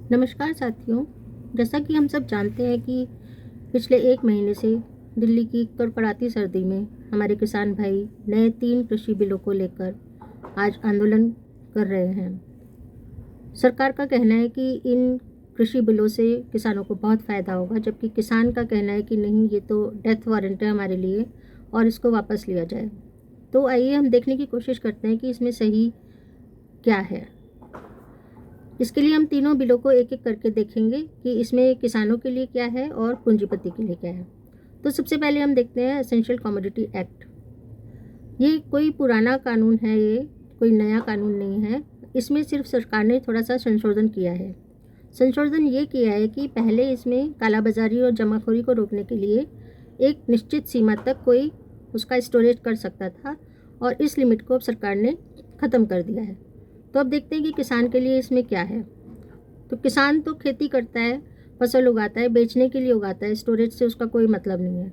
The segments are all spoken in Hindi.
नमस्कार साथियों। जैसा कि हम सब जानते हैं कि पिछले 1 महीने से दिल्ली की कड़कड़ाती सर्दी में हमारे किसान भाई नए 3 कृषि बिलों को लेकर आज आंदोलन कर रहे हैं। सरकार का कहना है कि इन कृषि बिलों से किसानों को बहुत फ़ायदा होगा, जबकि किसान का कहना है कि नहीं, ये तो डेथ वारंट है हमारे लिए और इसको वापस लिया जाए। तो आइए हम देखने की कोशिश करते हैं कि इसमें सही क्या है। इसके लिए हम तीनों बिलों को एक एक करके देखेंगे कि इसमें किसानों के लिए क्या है और पूंजीपति के लिए क्या है। तो सबसे पहले हम देखते हैं एसेंशियल कमोडिटी एक्ट। ये कोई पुराना कानून है, ये कोई नया कानून नहीं है। इसमें सिर्फ सरकार ने थोड़ा सा संशोधन किया है। संशोधन ये किया है कि पहले इसमें कालाबाजारी और जमाखोरी को रोकने के लिए एक निश्चित सीमा तक कोई उसका स्टोरेज कर सकता था और इस लिमिट को अब सरकार ने ख़त्म कर दिया है। तो अब देखते हैं कि किसान के लिए इसमें क्या है। तो किसान तो खेती करता है, फसल उगाता है, बेचने के लिए उगाता है, स्टोरेज से उसका कोई मतलब नहीं है।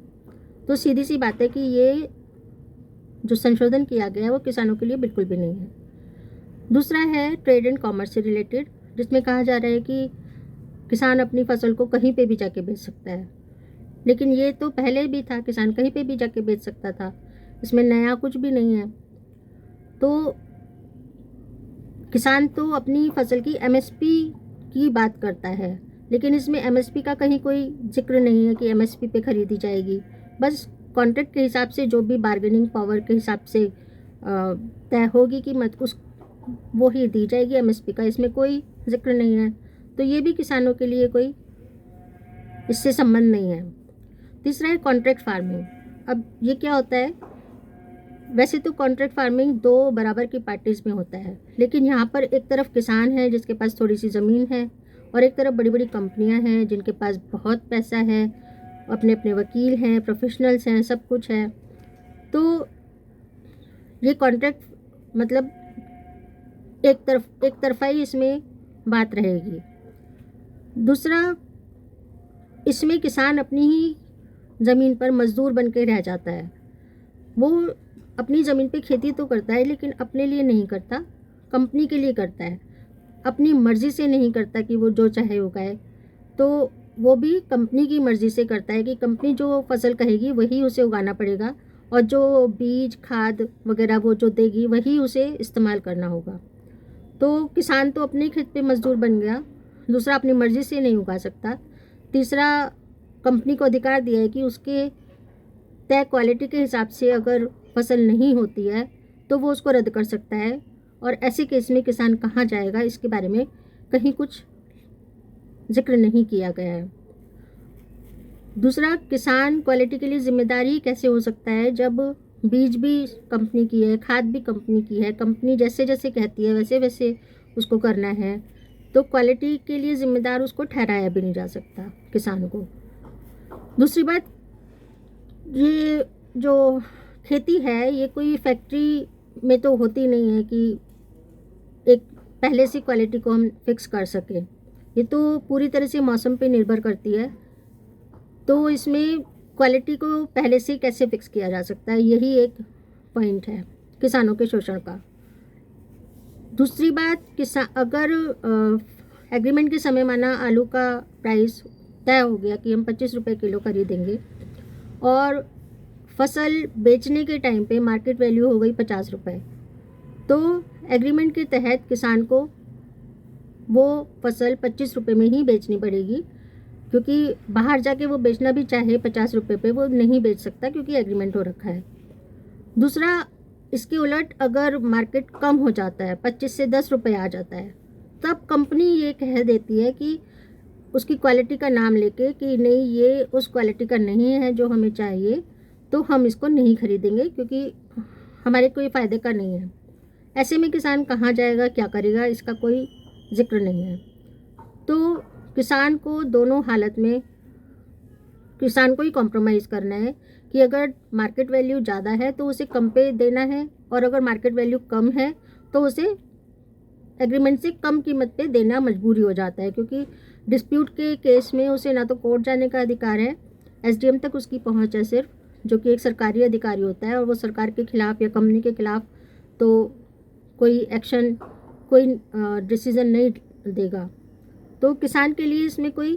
तो सीधी सी बात है कि ये जो संशोधन किया गया है वो किसानों के लिए बिल्कुल भी नहीं है। दूसरा है ट्रेड एंड कॉमर्स से रिलेटेड, जिसमें कहा जा रहा है कि किसान अपनी फसल को कहीं पे भी जाके बेच सकता है। लेकिन ये तो पहले भी था, किसान कहीं पे भी जाके बेच सकता था, इसमें नया कुछ भी नहीं है। तो किसान तो अपनी फसल की एमएसपी की बात करता है, लेकिन इसमें एमएसपी का कहीं कोई जिक्र नहीं है कि एमएसपी पे खरीदी जाएगी। बस कॉन्ट्रैक्ट के हिसाब से जो भी बार्गेनिंग पावर के हिसाब से तय होगी कीमत, उस वो ही दी जाएगी एमएसपी का, इसमें कोई जिक्र नहीं है। तो ये भी किसानों के लिए कोई इससे संबंध नहीं है। तीसरा है कॉन्ट्रैक्ट फार्मिंग। अब ये क्या होता है? वैसे तो कॉन्ट्रैक्ट फार्मिंग 2 बराबर की पार्टीज़ में होता है, लेकिन यहाँ पर एक तरफ किसान है जिसके पास थोड़ी सी ज़मीन है और एक तरफ बड़ी बड़ी कंपनियाँ हैं जिनके पास बहुत पैसा है, अपने अपने वकील हैं, प्रोफेशनल्स हैं, सब कुछ है। तो ये कॉन्ट्रैक्ट मतलब एक तरफाई इसमें बात रहेगी। दूसरा, इसमें किसान अपनी ही ज़मीन पर मज़दूर बन के रह जाता है। वो अपनी ज़मीन पे खेती तो करता है, लेकिन अपने लिए नहीं करता, कंपनी के लिए करता है। अपनी मर्ज़ी से नहीं करता कि वो जो चाहे उगाए, तो वो भी कंपनी की मर्ज़ी से करता है कि कंपनी जो फसल कहेगी वही उसे उगाना पड़ेगा और जो बीज खाद वगैरह वो जो देगी वही उसे इस्तेमाल करना होगा। तो किसान तो अपने खेत पे मज़दूर बन गया। दूसरा, अपनी मर्ज़ी से नहीं उगा सकता। तीसरा, कंपनी को अधिकार दिया है कि उसके तय क्वालिटी के हिसाब से अगर फसल नहीं होती है तो वो उसको रद्द कर सकता है, और ऐसे केस में किसान कहाँ जाएगा, इसके बारे में कहीं कुछ जिक्र नहीं किया गया है। दूसरा, किसान क्वालिटी के लिए जिम्मेदारी कैसे हो सकता है जब बीज भी कंपनी की है, खाद भी कंपनी की है, कंपनी जैसे जैसे कहती है वैसे वैसे उसको करना है, तो क्वालिटी के लिए जिम्मेदार उसको ठहराया भी नहीं जा सकता किसान को। दूसरी बात, ये जो खेती है ये कोई फैक्ट्री में तो होती नहीं है कि एक पहले से क्वालिटी को हम फिक्स कर सकें। ये तो पूरी तरह से मौसम पे निर्भर करती है। तो इसमें क्वालिटी को पहले से कैसे फिक्स किया जा सकता है, यही एक पॉइंट है किसानों के शोषण का। दूसरी बात, अगर एग्रीमेंट के समय माना आलू का प्राइस तय हो गया कि हम 25 रुपये किलो खरीदेंगे और फसल बेचने के टाइम पे मार्केट वैल्यू हो गई 50 रुपये, तो एग्रीमेंट के तहत किसान को वो फसल 25 रुपये में ही बेचनी पड़ेगी, क्योंकि बाहर जाके वो बेचना भी चाहे 50 रुपये पे वो नहीं बेच सकता क्योंकि एग्रीमेंट हो रखा है। दूसरा, इसके उलट अगर मार्केट कम हो जाता है, 25 से 10 रुपये आ जाता है, तब कंपनी ये कह देती है कि उसकी क्वालिटी का नाम लेके कि नहीं, ये उस क्वालिटी का नहीं है जो हमें चाहिए, तो हम इसको नहीं खरीदेंगे क्योंकि हमारे कोई फ़ायदे का नहीं है। ऐसे में किसान कहाँ जाएगा, क्या करेगा, इसका कोई जिक्र नहीं है। तो किसान को दोनों हालत में किसान को ही कॉम्प्रोमाइज़ करना है कि अगर मार्केट वैल्यू ज़्यादा है तो उसे कम पे देना है, और अगर मार्केट वैल्यू कम है तो उसे एग्रीमेंट से कम कीमत पे देना मजबूरी हो जाता है, क्योंकि डिस्प्यूट के केस में उसे ना तो कोर्ट जाने का अधिकार है, एसडीएम तक उसकी पहुंच है सिर्फ, जो कि एक सरकारी अधिकारी होता है, और वो सरकार के खिलाफ़ या कंपनी के खिलाफ़ तो कोई एक्शन, कोई डिसीज़न नहीं देगा। तो तो किसान के लिए इसमें कोई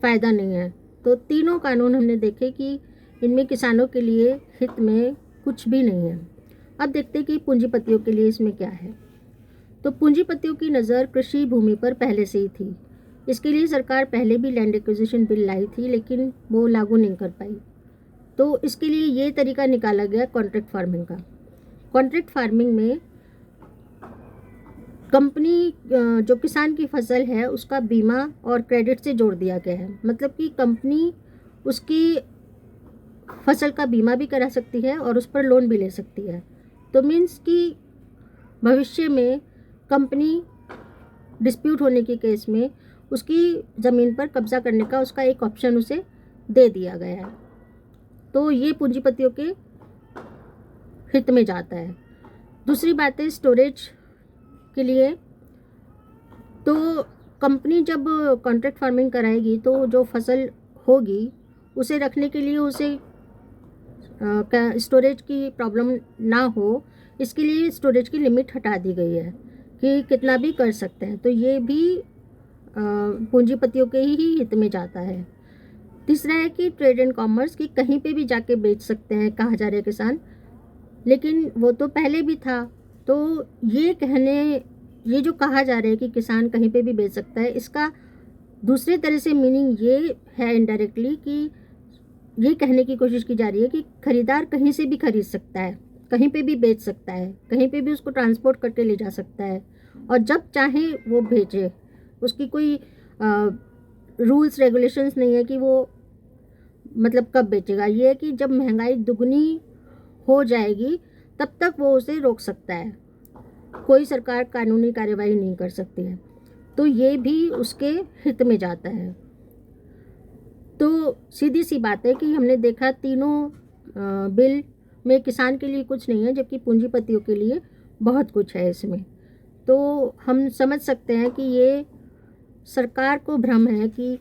फ़ायदा नहीं है। तो तीनों कानून हमने देखे कि इनमें किसानों के लिए हित में कुछ भी नहीं है। अब देखते हैं कि पूंजीपतियों के लिए इसमें क्या है। तो पूंजीपतियों की नज़र कृषि भूमि पर पहले से ही थी। इसके लिए सरकार पहले भी लैंड एक्विजिशन बिल लाई थी, लेकिन वो लागू नहीं कर पाई। तो इसके लिए ये तरीका निकाला गया कॉन्ट्रैक्ट फार्मिंग का। कॉन्ट्रैक्ट फार्मिंग में कंपनी जो किसान की फसल है उसका बीमा और क्रेडिट से जोड़ दिया गया है। मतलब कि कंपनी उसकी फसल का बीमा भी करा सकती है और उस पर लोन भी ले सकती है। तो मीन्स कि भविष्य में कंपनी डिस्प्यूट होने के केस में उसकी ज़मीन पर कब्जा करने का उसका एक ऑप्शन उसे दे दिया गया है। तो ये पूंजीपतियों के हित में जाता है। दूसरी बात है स्टोरेज के लिए। तो कंपनी जब कॉन्ट्रैक्ट फार्मिंग कराएगी तो जो फसल होगी उसे रखने के लिए उसे स्टोरेज की प्रॉब्लम ना हो, इसके लिए स्टोरेज की लिमिट हटा दी गई है कि कितना भी कर सकते हैं। तो ये भी पूंजीपतियों के ही हित में जाता है। तीसरा है कि ट्रेड एंड कॉमर्स, की कहीं पे भी जाके बेच सकते हैं कहा जा रहा है किसान, लेकिन वो तो पहले भी था। तो ये जो कहा जा रहा है कि किसान कहीं पे भी बेच सकता है, इसका दूसरे तरह से मीनिंग ये है इनडायरेक्टली कि ये कहने की कोशिश की जा रही है कि खरीदार कहीं से भी खरीद सकता है, कहीं पे भी बेच सकता है, कहीं पे भी उसको ट्रांसपोर्ट करके ले जा सकता है और जब चाहे वो भेजे। उसकी कोई रूल्स रेगुलेशंस नहीं है कि वो मतलब कब बेचेगा। ये है कि जब महंगाई दुगनी हो जाएगी तब तक वो उसे रोक सकता है, कोई सरकार कानूनी कार्यवाही नहीं कर सकती है। तो ये भी उसके हित में जाता है। तो सीधी सी बात है कि हमने देखा तीनों बिल में किसान के लिए कुछ नहीं है, जबकि पूंजीपतियों के लिए बहुत कुछ है इसमें। तो हम समझ सकते हैं कि ये सरकार को भ्रम है कि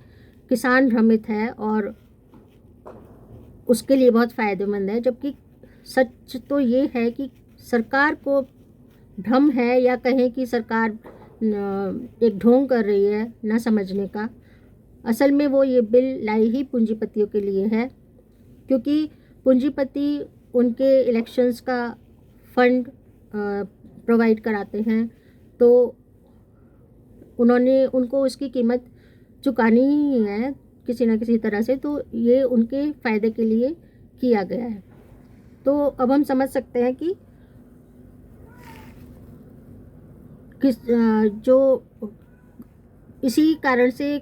किसान भ्रमित है और उसके लिए बहुत फ़ायदेमंद है, जबकि सच तो ये है कि सरकार को भ्रम है, या कहें कि सरकार एक ढोंग कर रही है ना समझने का। असल में वो ये बिल लाई ही पूंजीपतियों के लिए है, क्योंकि पूंजीपति उनके इलेक्शंस का फंड प्रोवाइड कराते हैं, तो उनको उसकी कीमत चुकानी ही है किसी न किसी तरह से। तो ये उनके फ़ायदे के लिए किया गया है। तो अब हम समझ सकते हैं कि जो इसी कारण से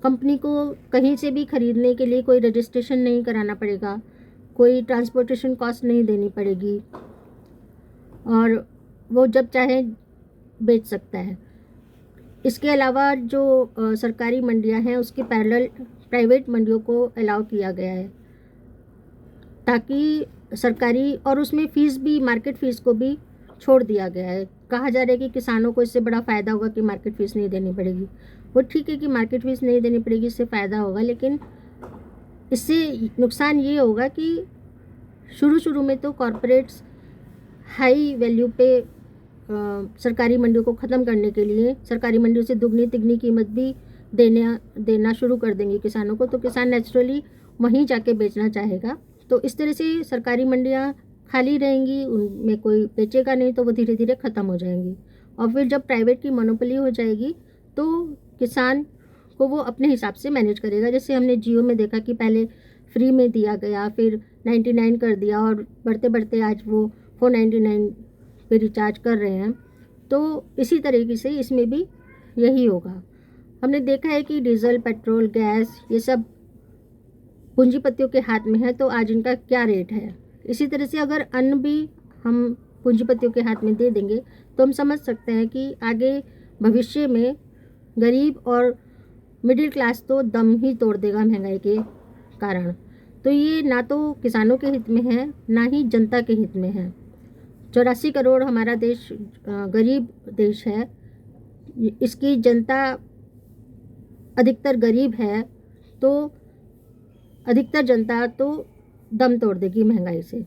कंपनी को कहीं से भी ख़रीदने के लिए कोई रजिस्ट्रेशन नहीं कराना पड़ेगा, कोई ट्रांसपोर्टेशन कॉस्ट नहीं देनी पड़ेगी और वो जब चाहे बेच सकता है। इसके अलावा जो सरकारी मंडियां हैं उसके पैरेलल प्राइवेट मंडियों को अलाउ किया गया है, ताकि सरकारी और उसमें फ़ीस भी, मार्केट फ़ीस को भी छोड़ दिया गया है। कहा जा रहा है कि किसानों को इससे बड़ा फ़ायदा होगा कि मार्केट फ़ीस नहीं देनी पड़ेगी। वो ठीक है कि मार्केट फ़ीस नहीं देनी पड़ेगी, इससे फ़ायदा होगा, लेकिन इससे नुकसान ये होगा कि शुरू में तो कॉरपोरेट्स हाई वैल्यू पे सरकारी मंडियों को ख़त्म करने के लिए सरकारी मंडियों से दुगनी तिगनी कीमत भी देना शुरू कर देंगे किसानों को। तो किसान नेचुरली वहीं जाके बेचना चाहेगा। तो इस तरह से सरकारी मंडियाँ खाली रहेंगी, उनमें कोई बेचेगा नहीं, तो वो धीरे धीरे ख़त्म हो जाएंगी। और फिर जब प्राइवेट की मोनोपोली हो जाएगी तो किसान को वो अपने हिसाब से मैनेज करेगा। जैसे हमने जियो में देखा कि पहले फ्री में दिया गया, फिर 99 कर दिया और बढ़ते बढ़ते आज वो 499 पे रिचार्ज कर रहे हैं। तो इसी तरीके से इसमें भी यही होगा। हमने देखा है कि डीजल, पेट्रोल, गैस ये सब पूंजीपतियों के हाथ में है, तो आज इनका क्या रेट है। इसी तरह से अगर अन्न भी हम पूंजीपतियों के हाथ में दे देंगे तो हम समझ सकते हैं कि आगे भविष्य में गरीब और मिडिल क्लास तो दम ही तोड़ देगा महंगाई के कारण। तो ये ना तो किसानों के हित में है, ना ही जनता के हित में है। 84 करोड़ हमारा देश गरीब देश है, इसकी जनता अधिकतर गरीब है, तो अधिकतर जनता तो दम तोड़ देगी महंगाई से।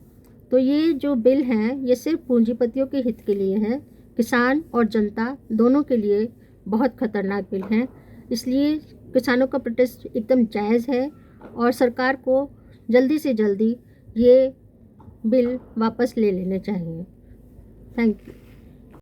तो ये जो बिल हैं ये सिर्फ पूंजीपतियों के हित के लिए है, किसान और जनता दोनों के लिए बहुत खतरनाक बिल हैं। इसलिए किसानों का प्रोटेस्ट एकदम जायज़ है और सरकार को जल्दी से जल्दी ये बिल वापस ले लेने चाहिए। Thank you.